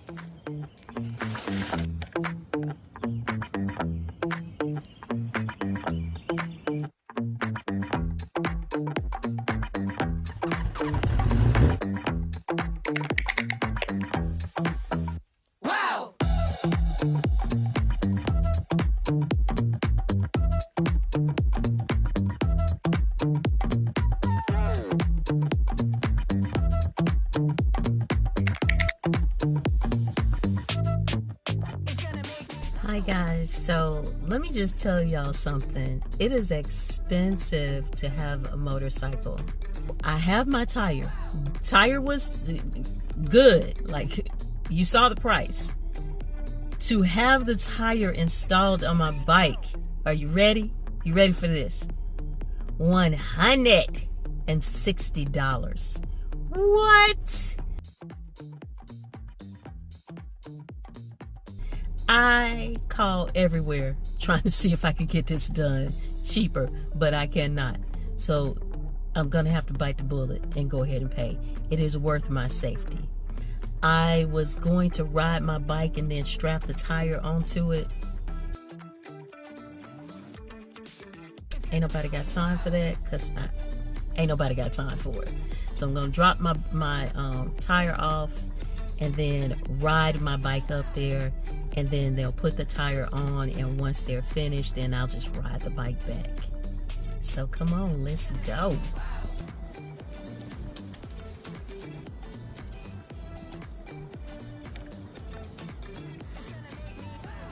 Hi guys, so let me just tell y'all something. It is expensive to have a motorcycle. I have my tire. Tire was good, like you saw the price. To have the tire installed on my bike, are you ready? You ready for this? $160. What? I call everywhere trying to see if I can get this done cheaper, but I cannot. So I'm gonna have to bite the bullet and go ahead and pay. It is worth my safety. I was going to ride my bike and then strap the tire onto it. Ain't nobody got time for that, because ain't nobody got time for it. So I'm gonna drop my tire off and then ride my bike up there, and then they'll put the tire on, and once they're finished, then I'll just ride the bike back. So come on, let's go.